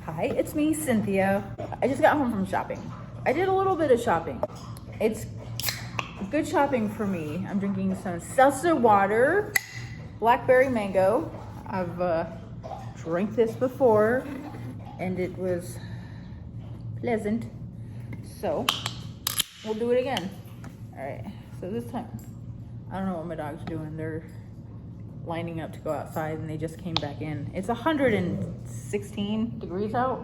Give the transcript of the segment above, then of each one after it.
Hi, it's me, Cynthia. I just got home from shopping. I did a little bit of shopping. It's good shopping for me. I'm drinking some seltzer water, blackberry mango. I've drank this before and it was pleasant. So we'll do it again. All right, so this time, I don't know what my dog's doing. They're lining up to go outside and they just came back in. It's 116 degrees out.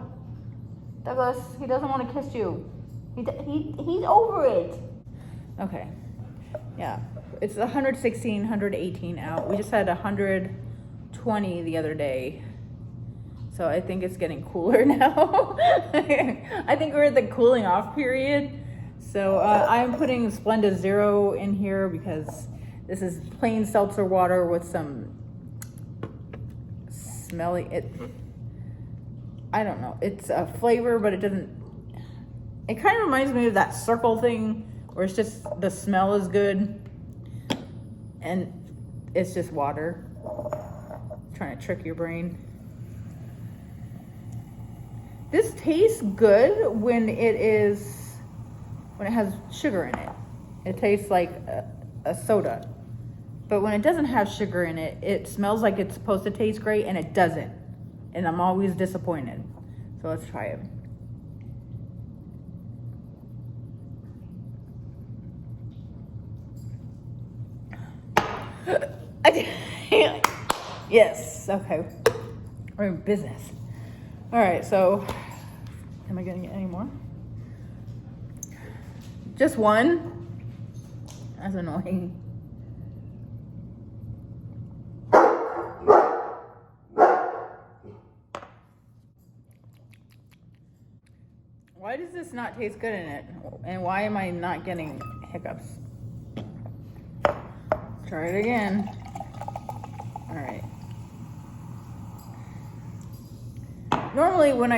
Douglas, he doesn't want to kiss you. He's over it. Okay, yeah, it's 116, 118 out. We just had 120 the other day. So I think it's getting cooler now. I think we're at the cooling off period. So I'm putting Splenda Zero in here because this is plain seltzer water with some smelly, I don't know, it's a flavor, but it doesn't, it kind of reminds me of that circle thing where it's just, the smell is good and it's just water. Trying to trick your brain. This tastes good when it has sugar in it. It tastes like a soda. But when it doesn't have sugar in it, it smells like it's supposed to taste great and it doesn't. And I'm always disappointed. So let's try it. Yes, okay. We're in business. All right, so am I gonna get any more? Just one? That's annoying. Why does this not taste good in it? And why am I not getting hiccups? Try it again. All right. Normally when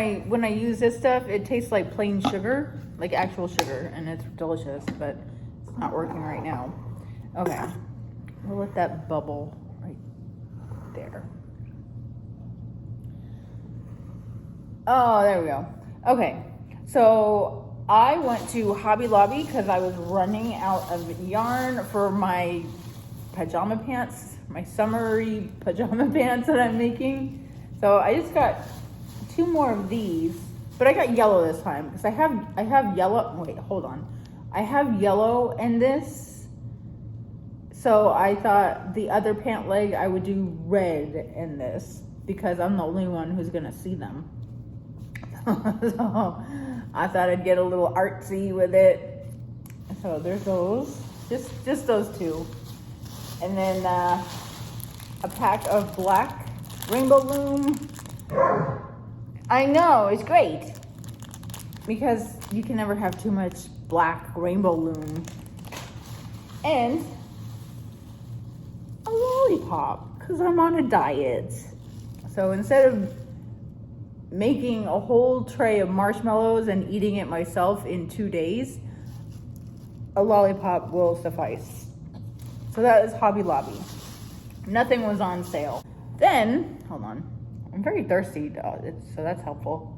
I use this stuff, it tastes like plain sugar, like actual sugar, and it's delicious, but it's not working right now. Okay, we'll let that bubble right there. Oh, there we go. Okay, so I went to Hobby Lobby because I was running out of yarn for my pajama pants, my summery pajama pants that I'm making. So I just got 2 more of these, but I got yellow this time because I have yellow. Wait, hold on. I have yellow in this, so I thought the other pant leg I would do red in this because I'm the only one who's gonna see them. So I thought I'd get a little artsy with it. So there's those, just those 2, and then a pack of black rainbow loom. I know, it's great because you can never have too much black rainbow loom. And a lollipop because I'm on a diet. So instead of making a whole tray of marshmallows and eating it myself in 2 days, a lollipop will suffice. So that is Hobby Lobby. Nothing was on sale. Then, hold on. I'm very thirsty, so that's helpful.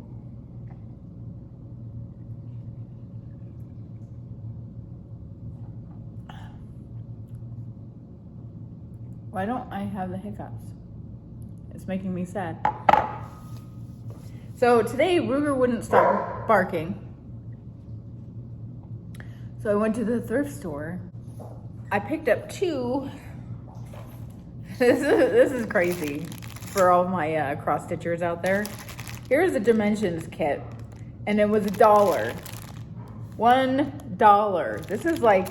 Why don't I have the hiccups? It's making me sad. So today, Ruger wouldn't stop barking. So I went to the thrift store. I picked up 2. This is crazy. For all my cross stitchers out there, here's the dimensions kit, and it was $1. $1. This is like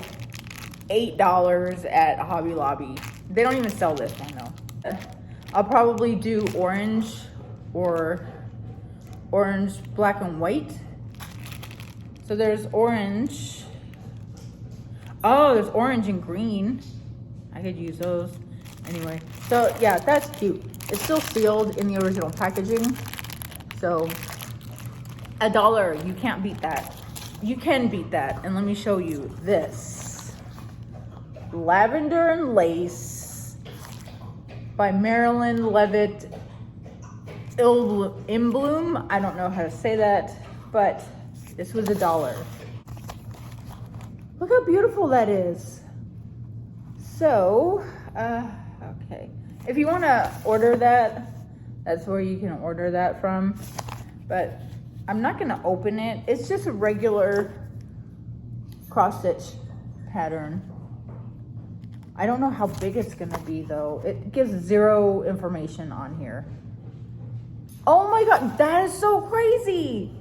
$8 at Hobby Lobby. They don't even sell this one though. I'll probably do orange or orange, black and white. So there's orange. Oh, there's orange and green. I could use those anyway. So yeah, that's cute. It's still sealed in the original packaging. So $1, you can't beat that. You can beat that. And let me show you this. Lavender and Lace by Marilyn Levitt in bloom. I don't know how to say that, but this was $1. Look how beautiful that is. So, okay. If you want to order that, that's where you can order that from. But I'm not going to open it. It's just a regular cross stitch pattern. I don't know how big it's going to be though. It gives 0 information on here. Oh my God, that is so crazy.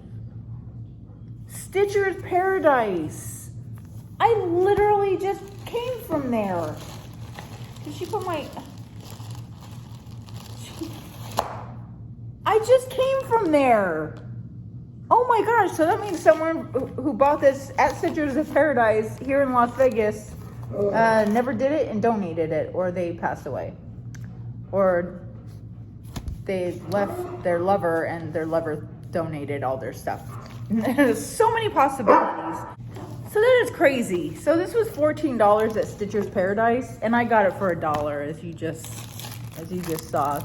Stitcher's Paradise. I literally just came from there. Did she put my... I just came from there. Oh my gosh, so that means someone who bought this at Stitcher's Paradise here in Las Vegas never did it and donated it, or they passed away. Or they left their lover and their lover donated all their stuff. There's so many possibilities. So that is crazy. So this was $14 at Stitcher's Paradise, and I got it for $1, as you just saw.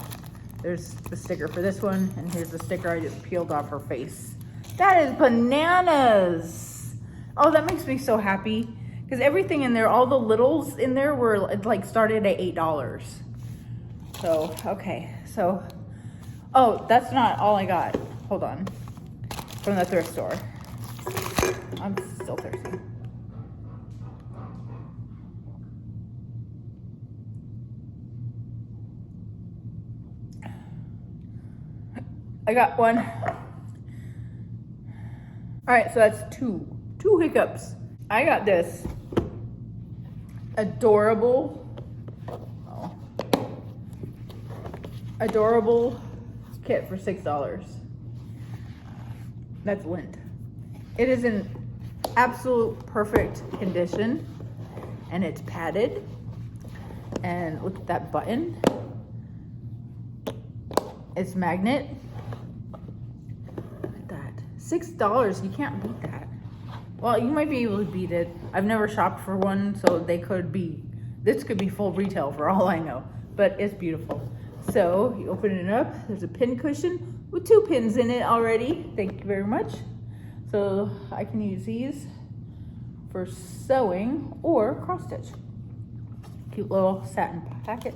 There's the sticker for this one, and here's the sticker I just peeled off her face. That is bananas. Oh, that makes me so happy, because everything in there, all the littles in there were like started at $8. So, okay, so, oh, that's not all I got. Hold on. From the thrift store. I'm still thirsty. I got one. All right, so that's two hiccups. I got this adorable kit for $6. That's lint. It is in absolute perfect condition, and it's padded. And look at that button. It's magnet. Look at that. $6. You can't beat that. Well, you might be able to beat it. I've never shopped for one, so this could be full retail for all I know, but it's beautiful. So you open it up, there's a pin cushion with 2 pins in it already. Thank you very much. So I can use these for sewing or cross stitch. Cute little satin packet.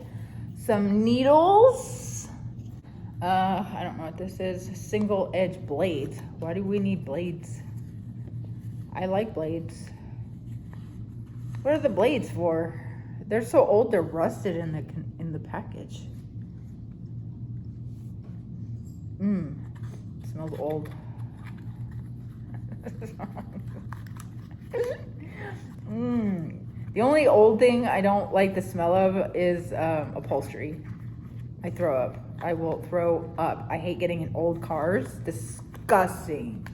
Some needles. I don't know what this is. Single edge blades. Why do we need blades? I like blades. What are the blades for? They're so old, they're rusted in the package. Smells old. The only old thing I don't like the smell of is upholstery. I throw up. I will throw up. I hate getting in old cars. Disgusting.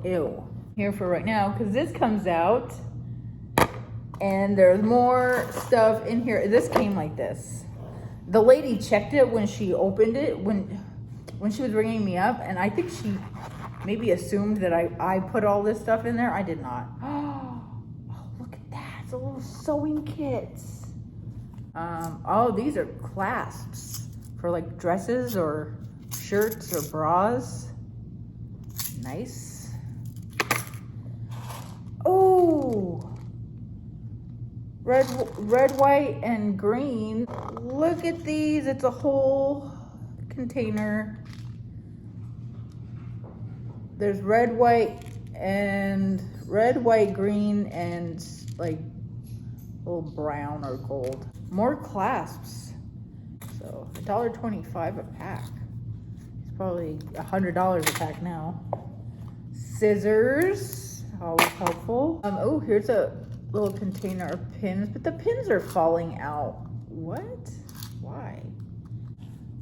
Ew. Here for right now, because this comes out and there's more stuff in here. This came like this. The lady checked it when she opened it, when she was ringing me up, and I think she maybe assumed that I put all this stuff in there. I did not. Oh, look at that. It's a little sewing kit. Oh, these are clasps for like dresses or shirts or bras. Nice. Oh, red, white, and green. Look at these. It's a whole container. There's red, white, green, and like a little brown or gold. More clasps. So $1.25 a pack. It's probably $100 a pack now. Scissors, always helpful. Oh, here's a little container of pins, but the pins are falling out. What? Why?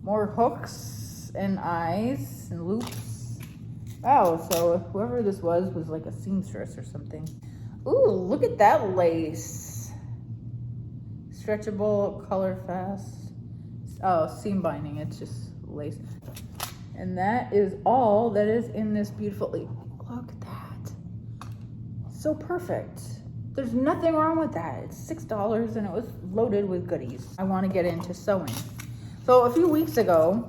More hooks and eyes and loops. Oh, so whoever this was like a seamstress or something. Ooh, look at that lace. Stretchable, color fast. Oh, seam binding, it's just lace. And that is all that is in this beautiful, look at that. So perfect. There's nothing wrong with that. It's $6 and it was loaded with goodies. I want to get into sewing. So a few weeks ago,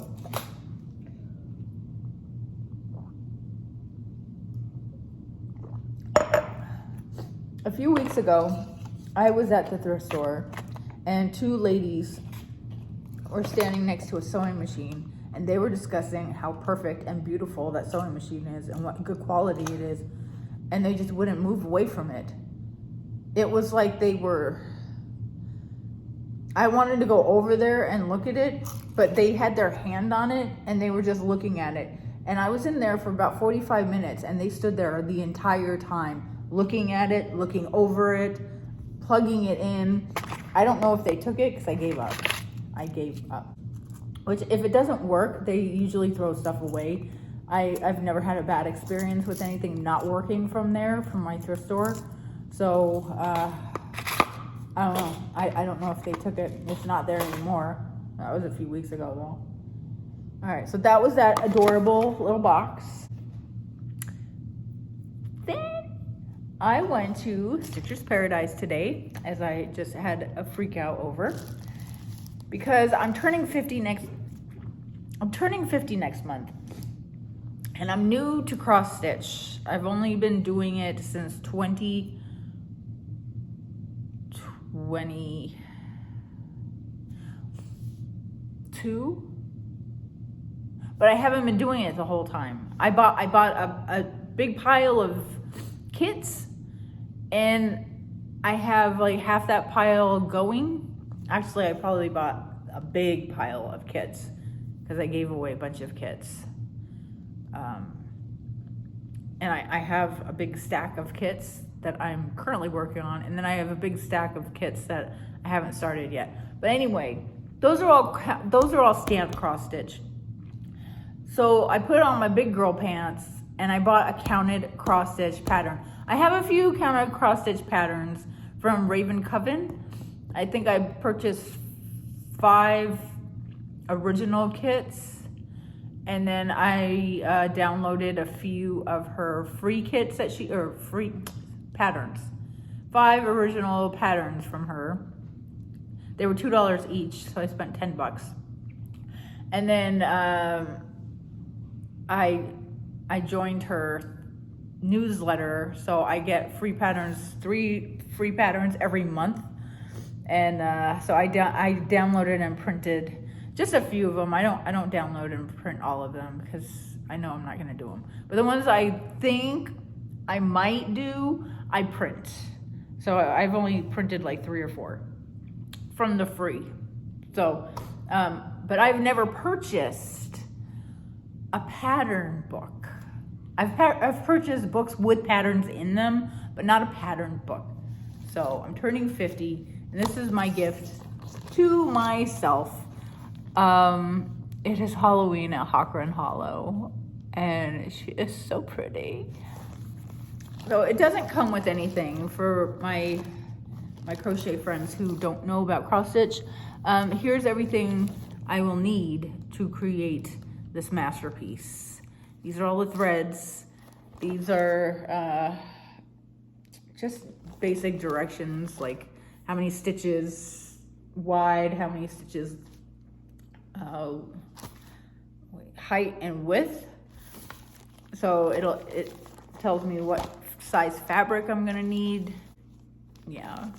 a few weeks ago, I was at the thrift store and two ladies were standing next to a sewing machine and they were discussing how perfect and beautiful that sewing machine is and what good quality it is. And they just wouldn't move away from it. It was like I wanted to go over there and look at it, but they had their hand on it and they were just looking at it. And I was in there for about 45 minutes and they stood there the entire time looking at it, looking over it, plugging it in. I don't know if they took it because I gave up. Which, if it doesn't work, they usually throw stuff away. I've never had a bad experience with anything not working from my thrift store. So, I don't know. I don't know if they took it. It's not there anymore. That was a few weeks ago, though. All right, so that was that adorable little box. Then I went to Citrus Paradise today, as I just had a freak out over, because I'm turning 50 next month. And I'm new to cross stitch. I've only been doing it since 2022, but I haven't been doing it the whole time. I bought a big pile of kits, and I have like half that pile going. Actually, I probably bought a big pile of kits because I gave away a bunch of kits. And I have a big stack of kits that I'm currently working on, and then I have a big stack of kits that I haven't started yet. But anyway, those are all stamped cross stitch. So I put on my big girl pants and I bought a counted cross stitch pattern. I have a few counted cross stitch patterns from Raven Coven. I think I purchased 5 original kits. And then I downloaded a few of her free kits free patterns. 5 original patterns from her. They were $2 each, so I spent $10. And then I joined her newsletter, so I get free patterns, 3 free patterns every month. And so I downloaded and printed just a few of them. I don't download and print all of them because I know I'm not gonna do them. But the ones I think I might do, I print. So I've only printed like 3 or 4 from the free. So, but I've never purchased a pattern book. I've purchased books with patterns in them, but not a pattern book. So I'm turning 50, and this is my gift to myself. It is Halloween at Hawker & Hollow, and she is so pretty. So it doesn't come with anything for my crochet friends who don't know about cross stitch. Here's everything I will need to create this masterpiece. These are all the threads. These are just basic directions, like how many stitches wide, how many stitches height and width. So it tells me what size fabric I'm gonna need. Yeah,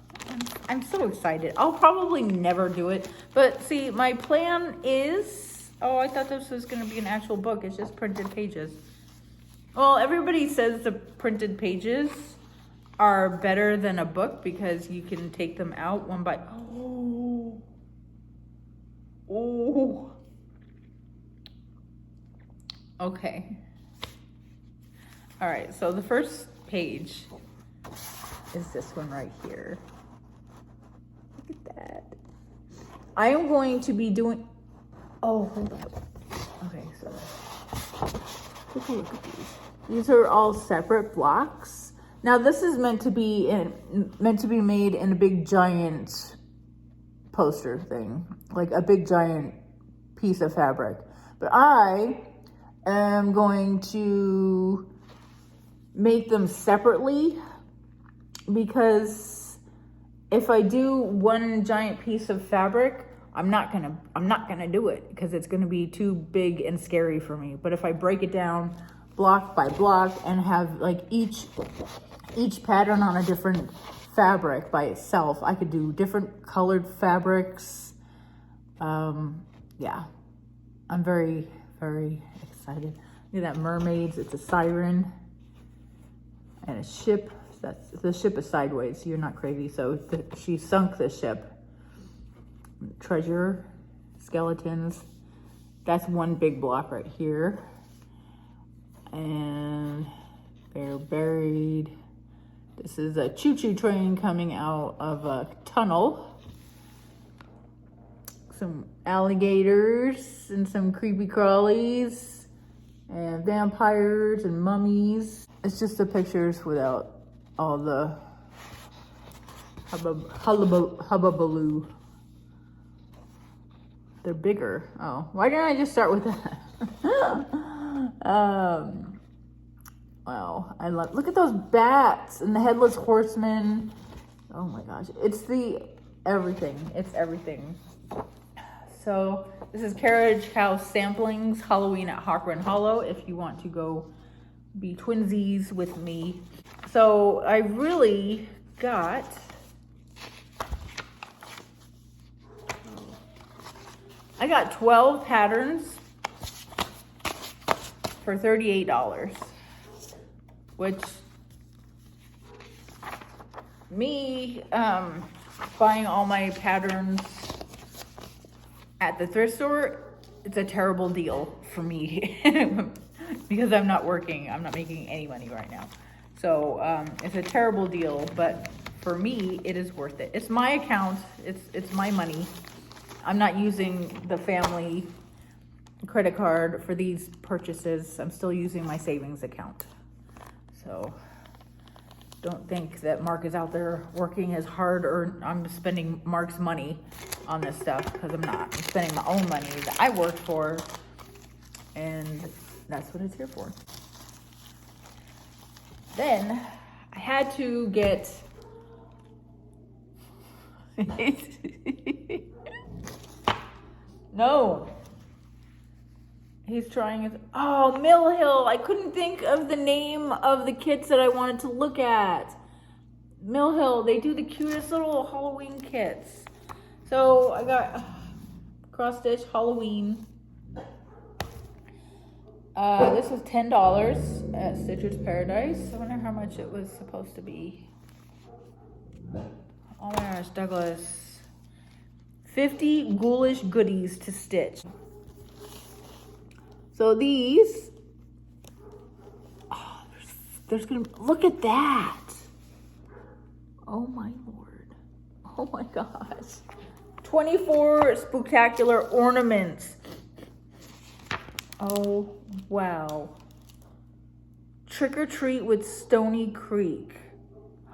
I'm so excited. I'll probably never do it, but see, my plan is, I thought this was gonna be an actual book. It's just printed pages. Well, everybody says the printed pages are better than a book because you can take them out one by, okay. All right, so the first page is this one right here. Look at that. I am going to be doing, hold up. Okay, so take a look at these. These are all separate blocks. Now this is meant to be made in a big giant poster thing, like a big giant piece of fabric. But I am going to make them separately because if I do one giant piece of fabric, I'm not gonna do it because it's gonna be too big and scary for me. But if I break it down block by block and have like each pattern on a different fabric by itself. I could do different colored fabrics. Yeah, I'm very, very excited. Look at that, mermaids. It's a siren and a ship. The ship is sideways. You're not crazy. So she sunk the ship. Treasure, skeletons. That's one big block right here. And they're buried. This is a choo-choo train coming out of a tunnel. Some alligators and some creepy crawlies and vampires and mummies. It's just the pictures without all the hubbubaloo. They're bigger. Oh, why didn't I just start with that? Wow, I love, look at those bats and the headless horseman. Oh my gosh, it's everything. It's everything. So this is Carriage House Samplings, Halloween at Hawk Run Hollow, if you want to go be twinsies with me. So I really got, I got 12 patterns for $38, which me buying all my patterns at the thrift store, it's a terrible deal for me because I'm not working. I'm not making any money right now. So it's a terrible deal, but for me, it is worth it. It's my account. It's my money. I'm not using the family credit card for these purchases. I'm still using my savings account. So don't think that Mark is out there working as hard or I'm spending Mark's money on this stuff, because I'm not. I'm spending my own money that I worked for, and that's what it's here for. Then I had to get no. He's trying his, oh, Mill Hill. I couldn't think of the name of the kits that I wanted to look at. Mill Hill, they do the cutest little Halloween kits. So I got cross stitch Halloween. This was $10 at Stitcher's Paradise. I wonder how much it was supposed to be. Oh my gosh, Douglas. 50 ghoulish goodies to stitch. So these, oh, there's gonna, look at that. Oh my Lord. Oh my gosh. 24 spectacular ornaments. Oh, wow. Trick or Treat with Stony Creek.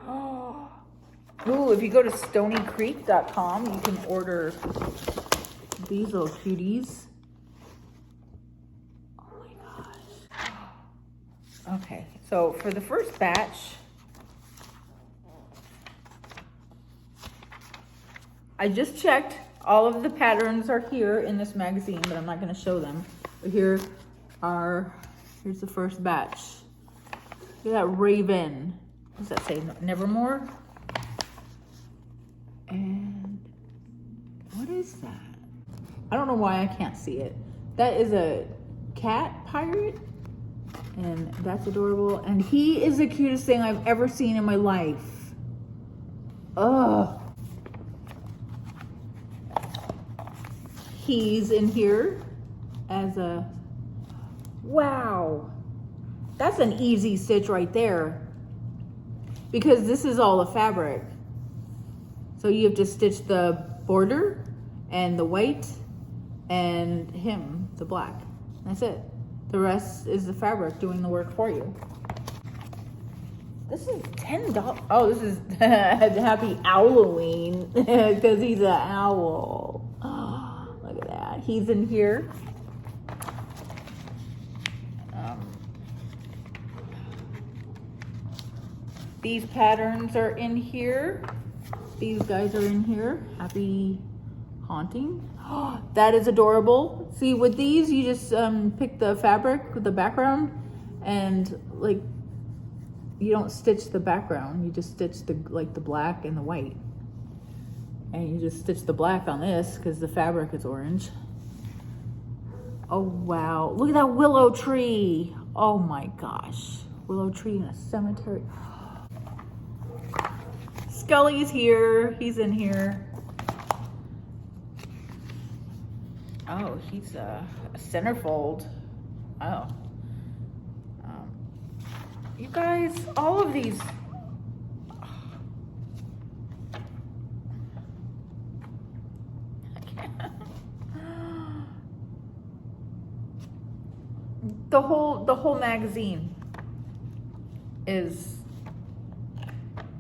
Oh. Ooh, if you go to stonycreek.com, you can order these little cuties. Okay, so for the first batch, I just checked. All of the patterns are here in this magazine, but I'm not going to show them. But here's the first batch. Look at that raven. What does that say? Nevermore? And what is that? I don't know why I can't see it. That is a cat pirate. And that's adorable. And he is the cutest thing I've ever seen in my life. Ugh. He's in here as a, wow. That's an easy stitch right there. Because this is all the fabric. So you have to stitch the border and the white and him, the black. That's it. The rest is the fabric doing the work for you. This is $10. Oh, this is Happy Halloween because he's an owl. Oh, look at that. He's in here. These patterns are in here. These guys are in here. Happy Haunting. Oh, that is adorable. See, with these, you just pick the fabric with the background And like, you don't stitch the background, you just stitch the black and the white. And you just stitch the black on this because the fabric is orange. Oh wow, look at that willow tree. Oh my gosh, willow tree in a cemetery. Scully's here, he's in here. Oh, he's a centerfold. Oh. You guys, all of these. The whole magazine is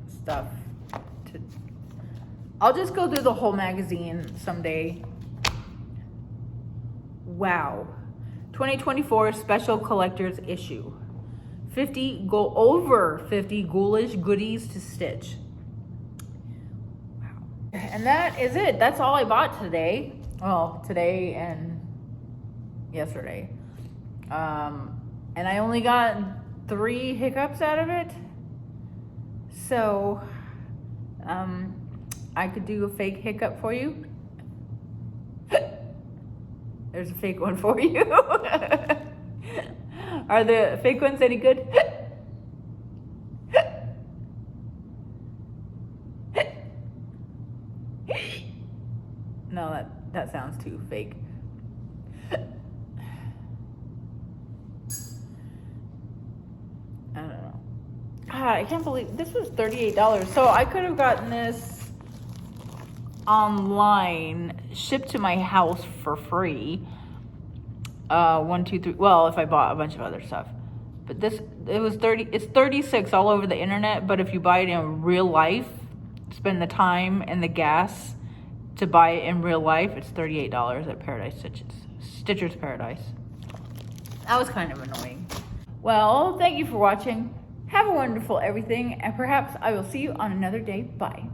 stuff to. I'll just go through the whole magazine someday. Wow. 2024 special collector's issue. Over 50 ghoulish goodies to stitch. Wow. And that is it. That's all I bought today. Well, today and yesterday. And I only got 3 hiccups out of it. So, I could do a fake hiccup for you. There's a fake one for you. Are the fake ones any good? No, that sounds too fake. I don't know. God, I can't believe this was $38. So I could have gotten this online, shipped to my house for free. 1, 2, 3. Well, if I bought a bunch of other stuff, but it's $36 all over the internet. But if you buy it in real life, spend the time and the gas to buy it in real life, it's $38 at Paradise Stitcher's Paradise. That was kind of annoying. Well, thank you for watching. Have a wonderful everything, and perhaps I will see you on another day. Bye.